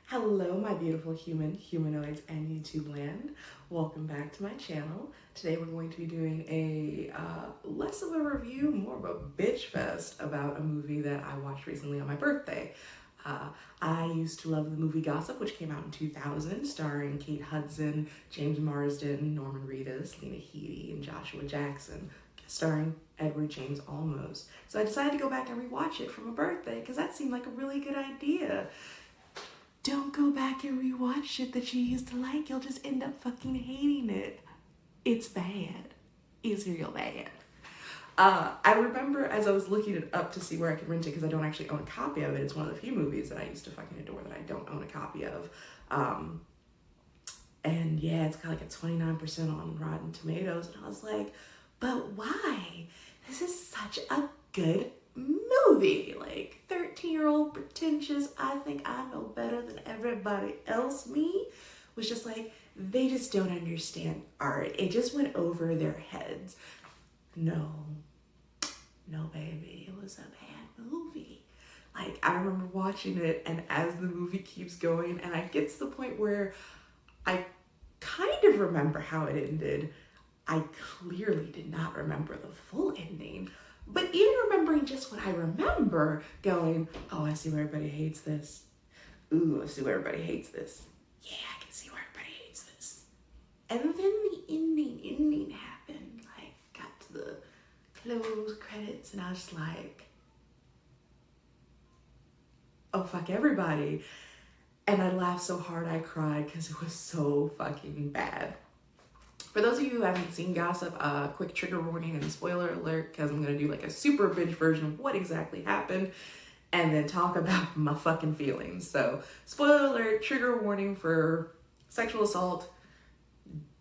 Hello, my beautiful humanoids, and YouTube land. Welcome back to my channel. Today we're going to be doing a less of a review, more of a bitch fest about a movie that I watched recently on my birthday. I used to love the movie Gossip, which came out in 2000, starring Kate Hudson, James Marsden, Norman Reedus, Lena Headey, and Joshua Jackson, starring Edward James Olmos. So I decided to go back and rewatch it for my birthday because that seemed like a really good idea. Don't go back and rewatch shit that you used to like. You'll just end up fucking hating it. It's bad. It's real bad. I remember as I was looking it up to see where I could rent it, because I don't actually own a copy of it. It's one of the few movies that I used to fucking adore that I don't own a copy of. And yeah, it's got like a 29% on Rotten Tomatoes. And I was like, but why? This is such a good movie. Like 13-year-old pretentious, I think I know better than everybody else. Me was just like, they just don't understand art. It just went over their heads. No, baby, it was a bad movie. Like, I remember watching it, and as the movie keeps going, and I get to the point where I kind of remember how it ended, I clearly did not remember the full ending. But even remembering just what I remember, going, oh, I see where everybody hates this. Ooh, I see where everybody hates this. Yeah, I can see where everybody hates this. And then the ending happened. Like, got to the close credits, and I was like, oh, fuck everybody. And I laughed so hard I cried because it was so fucking bad. For those of you who haven't seen Gossip, quick trigger warning and spoiler alert, because I'm going to do like a super binge version of what exactly happened and then talk about my fucking feelings. So, spoiler alert, trigger warning for sexual assault,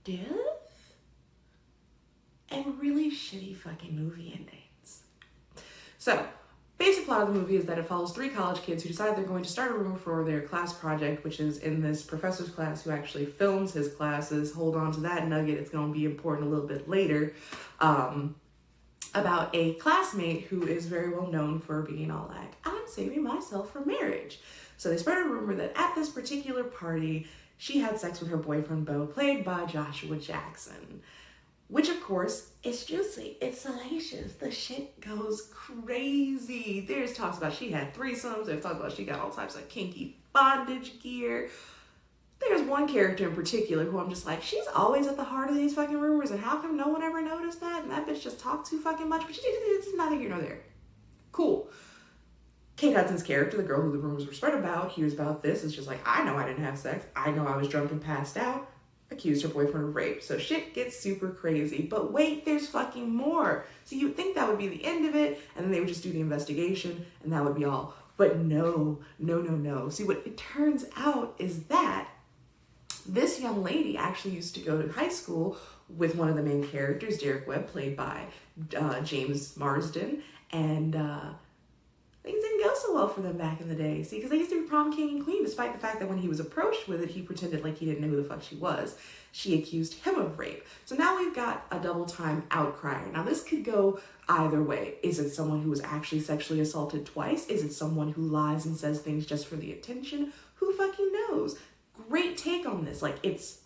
death, and really shitty fucking movie endings. So, basic plot of the movie is that it follows three college kids who decide they're going to start a rumor for their class project, which is in this professor's class who actually films his classes. Hold on to that nugget, it's going to be important a little bit later. About a classmate who is very well known for being all like, I'm saving myself for marriage. So they spread a rumor that at this particular party, she had sex with her boyfriend Beau, played by Joshua Jackson. Which, of course, is juicy. It's salacious. The shit goes crazy. There's talks about she had threesomes. There's talks about she got all types of kinky bondage gear. There's one character in particular who I'm just like, she's always at the heart of these fucking rumors, and how come no one ever noticed that? And that bitch just talked too fucking much, but it's neither here nor there. Cool. Kate Hudson's character, the girl who the rumors were spread about, hears about this. It's just like, I know I didn't have sex. I know I was drunk and passed out. Accused her boyfriend of rape. So shit gets super crazy. But wait, there's fucking more. So you would think that would be the end of it, and then they would just do the investigation, and that would be all. But no. See, what it turns out is that this young lady actually used to go to high school with one of the main characters, Derek Webb, played by James Marsden, and things didn't go so well for them back in the day. See, because they used to be prom king and queen, despite the fact that when he was approached with it, he pretended like he didn't know who the fuck she was. She accused him of rape. So now we've got a double time outcrier. Now this could go either way. Is it someone who was actually sexually assaulted twice? Is it someone who lies and says things just for the attention? Who fucking knows? Great take on this. Like, it's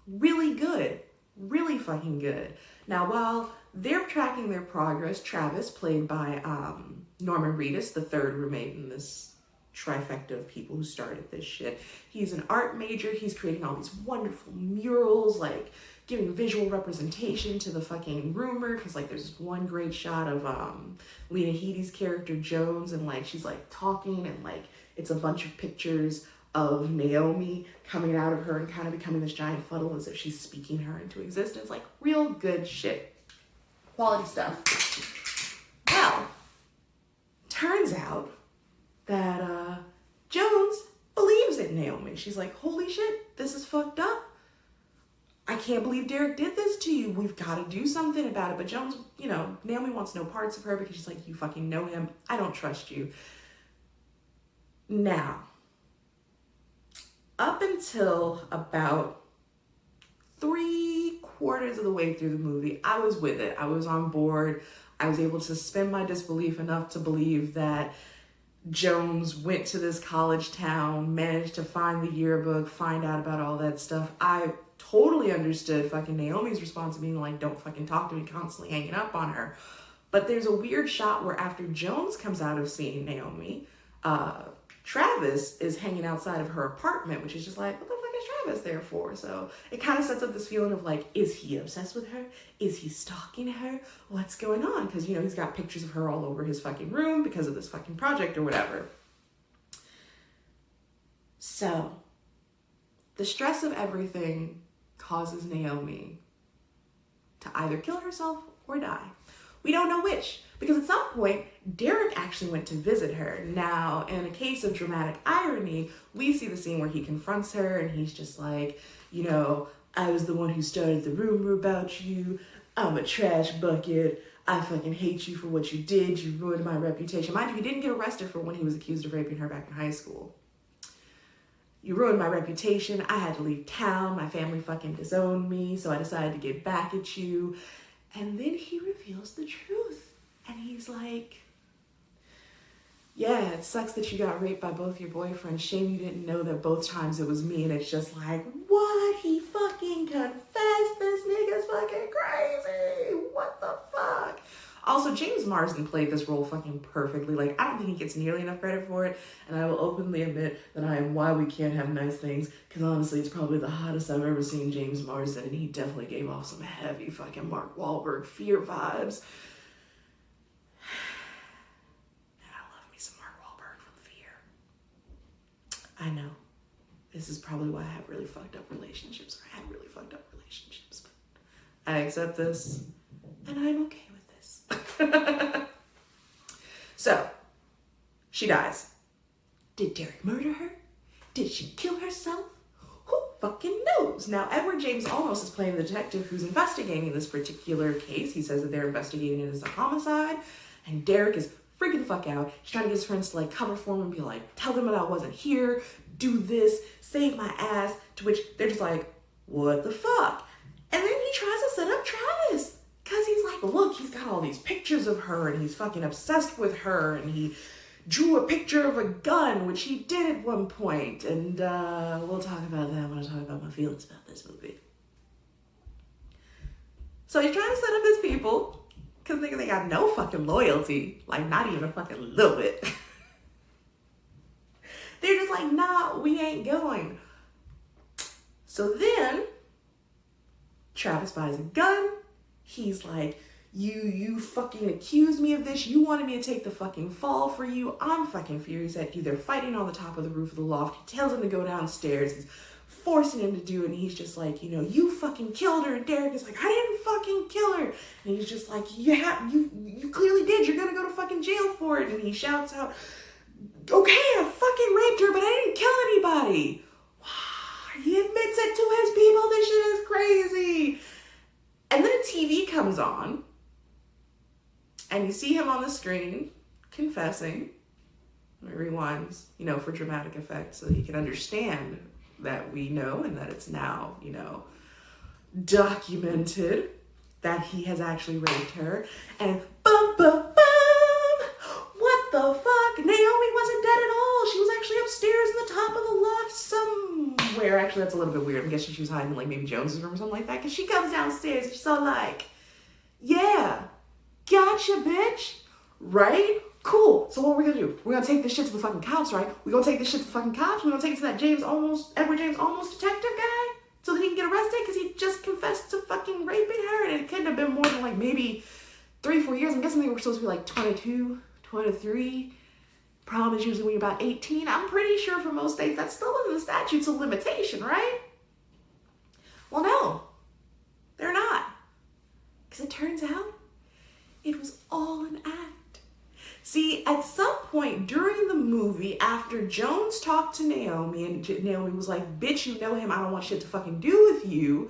really good. Really fucking good. Now, while they're tracking their progress, Travis, played by Norman Reedus, the third roommate in this trifecta of people who started this shit. He's an art major. He's creating all these wonderful murals, like giving visual representation to the fucking rumor. Because like there's one great shot of Lena Headey's character Jones, and like she's like talking, and like it's a bunch of pictures of Naomi coming out of her and kind of becoming this giant funnel as if she's speaking her into existence. Like real good shit. Quality stuff. Well, turns out that Jones believes in Naomi. She's like, holy shit, this is fucked up. I can't believe Derek did this to you. We've got to do something about it. But Jones, Naomi wants no parts of her because she's like, you fucking know him. I don't trust you. Now, up until about 3/4 of the way through the movie, I was with it. I was on board. I was able to suspend my disbelief enough to believe that Jones went to this college town, managed to find the yearbook, find out about all that stuff. I totally understood fucking Naomi's response to being like, don't fucking talk to me, constantly hanging up on her. But there's a weird shot where after Jones comes out of seeing Naomi, Travis is hanging outside of her apartment, which is just like, what the fuck is Travis there for? So it kind of sets up this feeling of like, is he obsessed with her? Is he stalking her? What's going on? Because, you know, he's got pictures of her all over his fucking room because of this fucking project or whatever. So the stress of everything causes Naomi to either kill herself or die. We don't know which, because at some point, Derek actually went to visit her. Now, in a case of dramatic irony, we see the scene where he confronts her and he's just like, you know, I was the one who started the rumor about you. I'm a trash bucket. I fucking hate you for what you did. You ruined my reputation. Mind you, he didn't get arrested for when he was accused of raping her back in high school. You ruined my reputation. I had to leave town. My family fucking disowned me, so I decided to get back at you. And then he reveals the truth. And he's like, yeah, it sucks that you got raped by both your boyfriends. Shame you didn't know that both times it was me. And it's just like, what? He fucking confessed? This nigga's fucking crazy. What the fuck? Also, James Marsden played this role fucking perfectly. Like, I don't think he gets nearly enough credit for it. And I will openly admit that I am why we can't have nice things. Because honestly, it's probably the hottest I've ever seen James Marsden. And he definitely gave off some heavy fucking Mark Wahlberg fear vibes. And I love me some Mark Wahlberg from Fear. I know. This is probably why I have really fucked up relationships. Or I had really fucked up relationships. But I accept this. And I'm okay with this. So, she dies. Did Derek murder her? Did she kill herself? Who fucking knows? Now, Edward James Olmos is playing the detective who's investigating this particular case. He says that they're investigating it as a homicide, and Derek is freaking the fuck out. He's trying to get his friends to like cover for him and be like, tell them that I wasn't here, do this, save my ass, to which they're just like, what the fuck? And then he tries to set up Travis. Because he's like, look, he's got all these pictures of her and he's fucking obsessed with her and he drew a picture of a gun, which he did at one point. And we'll talk about that when I talk about my feelings about this movie. So he's trying to set up his people because they got no fucking loyalty. Like, not even a fucking little bit. They're just like, nah, we ain't going. So then, Travis buys a gun. He's like, you fucking accused me of this. You wanted me to take the fucking fall for you. I'm fucking furious at you. They're fighting on the top of the roof of the loft. He tells him to go downstairs. He's forcing him to do it. And he's just like, you know, you fucking killed her. And Derek is like, I didn't fucking kill her. And he's just like, you clearly did. You're going to go to fucking jail for it. And he shouts out, okay, I fucking raped her, but I didn't kill anybody. He admits it to his people. This shit is crazy. And then a TV comes on, and you see him on the screen confessing. It rewinds, you know, for dramatic effect, so that you can understand that we know and that it's now, you know, documented that he has actually raped her. And bum, bum, bum! What the fuck? Naomi wasn't dead at all. She was actually upstairs in the top of the loft somewhere. Actually, that's a little bit weird. I'm guessing she was hiding in, like, maybe Jones's room or something like that. Because she comes downstairs and she's all like, yeah, gotcha, bitch. Right? Cool. So what are we going to do? We're going to take this shit to the fucking cops, right? We're going to take this shit to the fucking cops. We're going to take it to that Edward James Olmos detective guy so that he can get arrested because he just confessed to fucking raping her. And it couldn't have been more than, like, maybe 3-4 years. I'm guessing they were supposed to be, like, 22, 23. Prom is usually when you're about 18. I'm pretty sure for most states that's still in the statutes of limitation, right? Well, no, they're not. Because it turns out it was all an act. See, at some point during the movie, after Jones talked to Naomi and Naomi was like, bitch, you know him, I don't want shit to fucking do with you,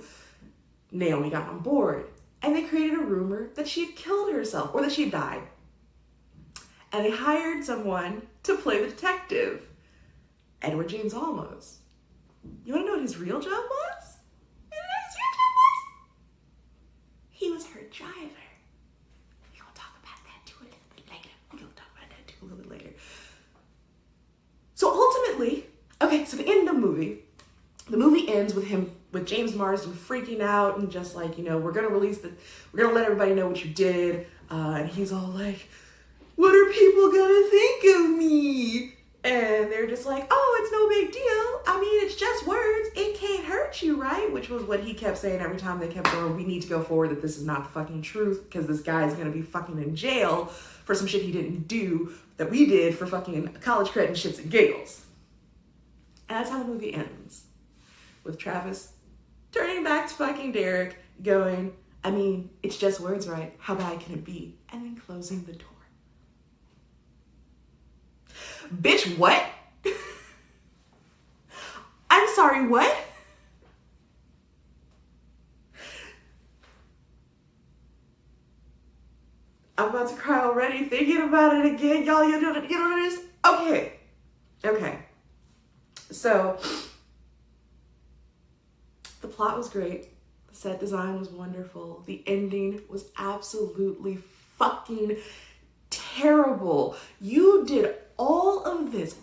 Naomi got on board. And they created a rumor that she had killed herself or that she had died. And they hired someone to play the detective, Edward James Olmos. You want to know what his real job was? You know what his real job was? He was her driver. We're going to talk about that too a little bit later. So the end of the movie ends with James Marsden freaking out and just like, you know, we're gonna let everybody know what you did. And he's all like, what are people gonna think of me? And they're just like, oh, it's no big deal. I mean, it's just words. It can't hurt you, right? Which was what he kept saying every time they kept going, we need to go forward that this is not the fucking truth because this guy is going to be fucking in jail for some shit he didn't do that we did for fucking college credit and shits and giggles. And that's how the movie ends. With Travis turning back to fucking Derek going, I mean, it's just words, right? How bad can it be? And then closing the door. Bitch, what? I'm sorry, what? I'm about to cry already thinking about it again. Y'all, you don't understand? Okay. So, the plot was great. The set design was wonderful. The ending was absolutely fucking terrible. You did all of this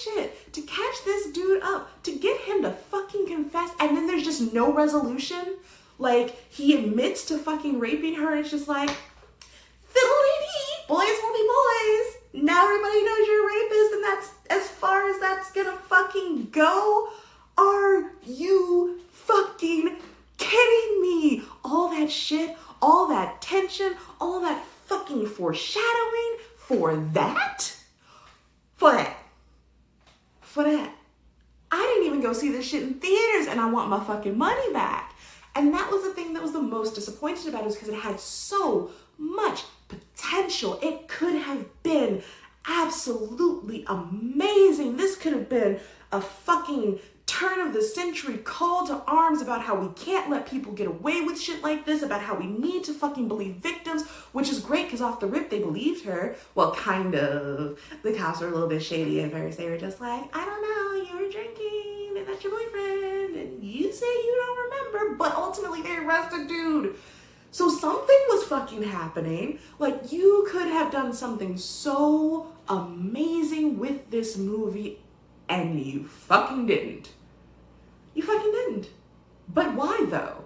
shit to catch this dude up, to get him to fucking confess, and then there's just no resolution. Like, he admits to fucking raping her, and it's just like, fiddly-dee, boys will be boys. Now everybody knows you're a rapist, and that's as far as that's gonna fucking go. Are you fucking kidding me? All that shit, all that tension, all that fucking foreshadowing for that? For that. I didn't even go see this shit in theaters and I want my fucking money back. And that was the thing that was the most disappointing about it, was because it had so much potential. It could have been absolutely amazing. This could have been a fucking turn of the century call to arms about how we can't let people get away with shit like this, about how we need to fucking believe victims, which is great because off the rip they believed her. Well, kind of. The cops were a little bit shady at first. They were just like, I don't know, you were drinking and that's your boyfriend and you say you don't remember, but ultimately they arrested dude. So something was fucking happening. Like, you could have done something so amazing with this movie and you fucking didn't. You fucking didn't. But why though?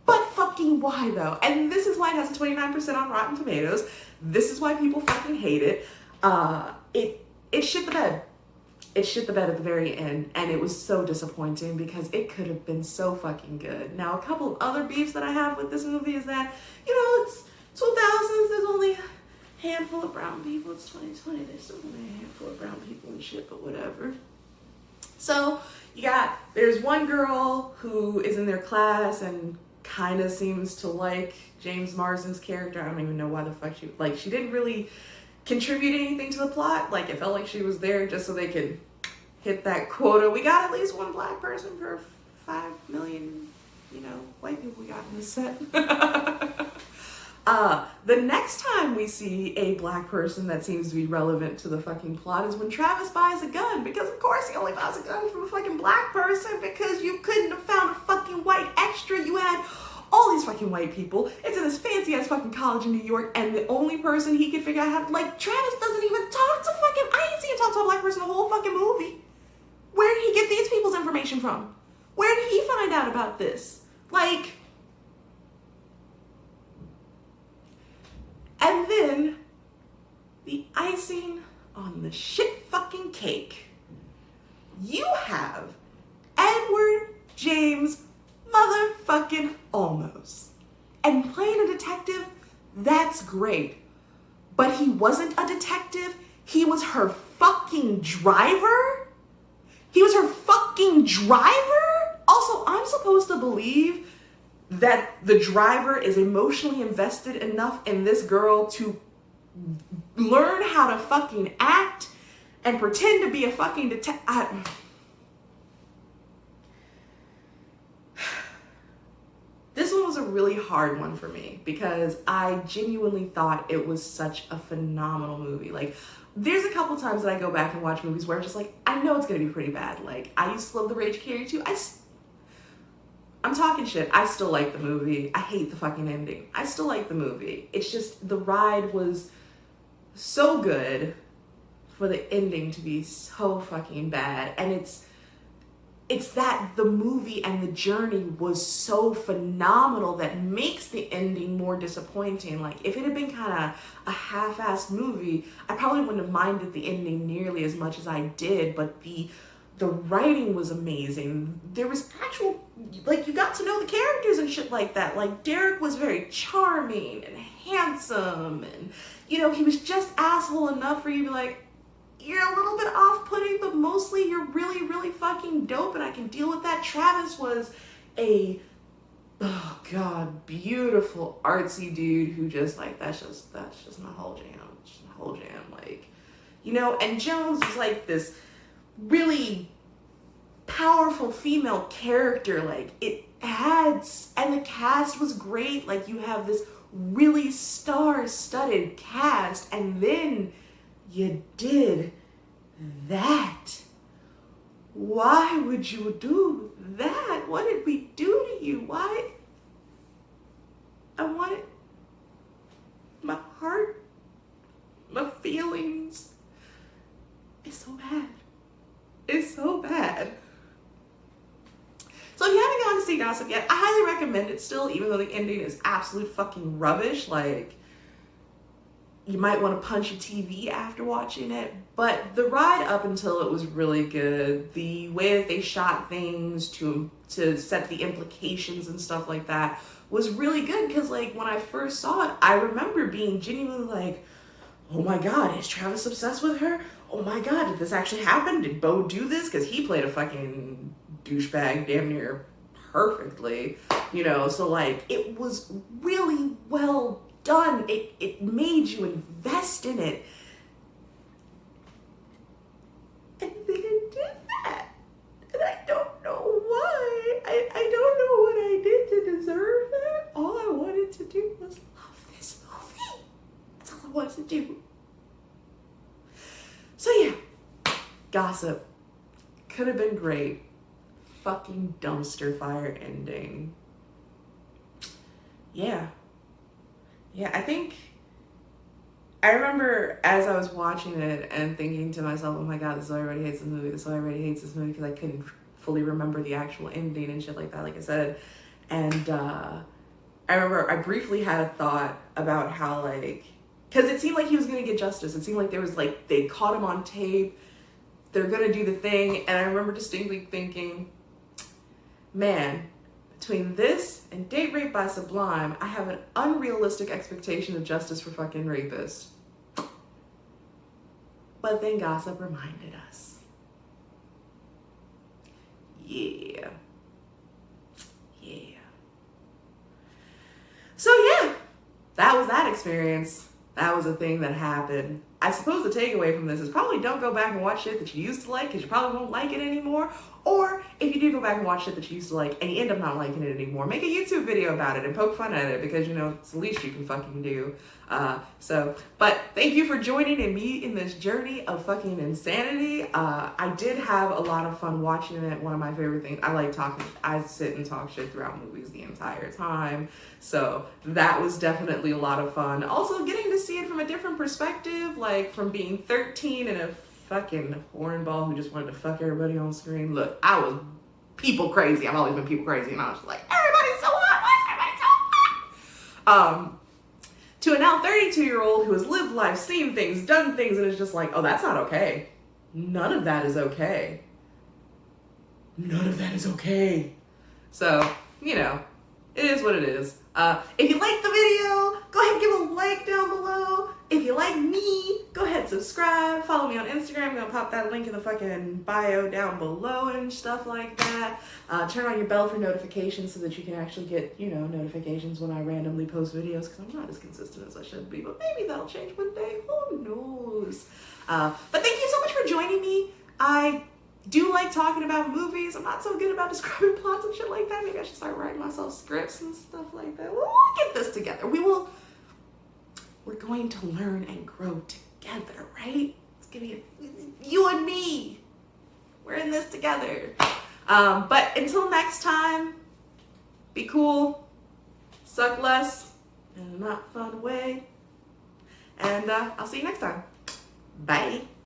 But fucking why though? And this is why it has a 29% on Rotten Tomatoes. This is why people fucking hate it. It shit the bed. It shit the bed at the very end, and it was so disappointing because it could have been so fucking good. Now, a couple of other beefs that I have with this movie is that, you know, it's 2000s, there's only a handful of brown people. It's 2020, there's still only a handful of brown people and shit, but whatever. So, there's one girl who is in their class and kind of seems to like James Marsden's character. I don't even know why the fuck she didn't really contribute anything to the plot. Like, it felt like she was there just so they could hit that quota. We got at least one black person per 5 million, white people we got in this set. The next time we see a black person that seems to be relevant to the fucking plot is when Travis buys a gun, because of course he only buys a gun from a fucking black person, because you couldn't have found a fucking white extra. You had all these fucking white people. It's in this fancy ass fucking college in New York, and the only person he could figure out how to, Travis doesn't even talk to fucking, I ain't seen him talk to a black person the whole fucking movie. Where did he get these people's information from? Where did he find out about this? And then the icing on the shit fucking cake. You have Edward James motherfucking Olmos. And playing a detective, that's great. But he wasn't a detective. He was her fucking driver? He was her fucking driver? Also, I'm supposed to believe that the driver is emotionally invested enough in this girl to learn how to fucking act and pretend to be a fucking detective. This one was a really hard one for me because I genuinely thought it was such a phenomenal movie. There's a couple times that I go back and watch movies where I'm just I know it's gonna be pretty bad. I used to love The Rage Carrier too. I'm talking shit. I still like the movie. I hate the fucking ending. I still like the movie. It's just the ride was so good for the ending to be so fucking bad. And it's it's that the movie and the journey was so phenomenal that makes the ending more disappointing. Like, if it had been kind of a half-assed movie, I probably wouldn't have minded the ending nearly as much as I did, but the writing was amazing. There was actual, like, you got to know the characters and shit like that. Like, Derek was very charming and handsome, and, you know, he was just asshole enough for you to be like, you're a little bit off-putting, but mostly you're really, really fucking dope, and I can deal with that. Travis was a, oh God, beautiful, artsy dude who just, like, that's just my whole jam. Just my whole jam. Like, you know, and Jones was like this really powerful female character. Like, it had, and the cast was great. Like, you have this really star-studded cast, and then you did that. Why would you do that? What did we do to you? Why? I wanted my heart, my feelings. It's so bad. It's so bad. So if you haven't gone to see Gossip yet, I highly recommend it still, even though the ending is absolute fucking rubbish. Like, you might want to punch your TV after watching it, but the ride up until it was really good. The way that they shot things to set the implications and stuff like that was really good, because, like, when I first saw it, I remember being genuinely like, oh my God, is Travis obsessed with her? Oh my God, did this actually happen? Did Bo do this? Because he played a fucking douchebag damn near perfectly, you know? So, like, it was really well done. It made you invest in it. And they didn't do that. And I don't know why. I don't know what I did to deserve that. All I wanted to do was love this movie. That's all I wanted to do. So yeah, Gossip could have been great. Fucking dumpster fire ending. Yeah, I remember as I was watching it and thinking to myself, oh my God, this is why everybody hates this movie. This is why everybody hates this movie, because I couldn't fully remember the actual ending and shit like that, like I said. And I remember I briefly had a thought about how, like, because it seemed like he was going to get justice. It seemed like there was, like, they caught him on tape. They're going to do the thing. And I remember distinctly thinking, man, between this and Date Rape by Sublime, I have an unrealistic expectation of justice for fucking rapists. But then Gossip reminded us. Yeah. So yeah, that was that experience. That was a thing that happened. I suppose the takeaway from this is probably don't go back and watch shit that you used to like, because you probably won't like it anymore. Or if you do go back and watch shit that you used to like and you end up not liking it anymore, make a YouTube video about it and poke fun at it, because, you know, it's the least you can fucking do. But thank you for joining me in this journey of fucking insanity. I did have a lot of fun watching it. One of my favorite things, I sit and talk shit throughout movies the entire time. So that was definitely a lot of fun. Also getting to see it from a different perspective, like from being 13 and a fucking hornball who just wanted to fuck everybody on screen. Look, I was people crazy. I've always been people crazy, and I was like, everybody's so hot. Why is everybody so hot? To a now 32-year-old who has lived life, seen things, done things, and is just like, oh, that's not okay. None of that is okay. None of that is okay. So, you know, it is what it is. If you liked the video, go ahead and give a like down below. If you like me, go ahead and subscribe. Follow me on Instagram. I'm going to pop that link in the fucking bio down below and stuff like that. Turn on your bell for notifications so that you can actually get, you know, notifications when I randomly post videos, because I'm not as consistent as I should be. But maybe that'll change one day. Who knows? But thank you so much for joining me. I do like talking about movies. I'm not so good about describing plots and shit like that. Maybe I should start writing myself scripts and stuff like that. We'll get this together. We're going to learn and grow together, right? It's gonna be you and me. We're in this together. But until next time, be cool, suck less in a not fun way, and I'll see you next time. Bye.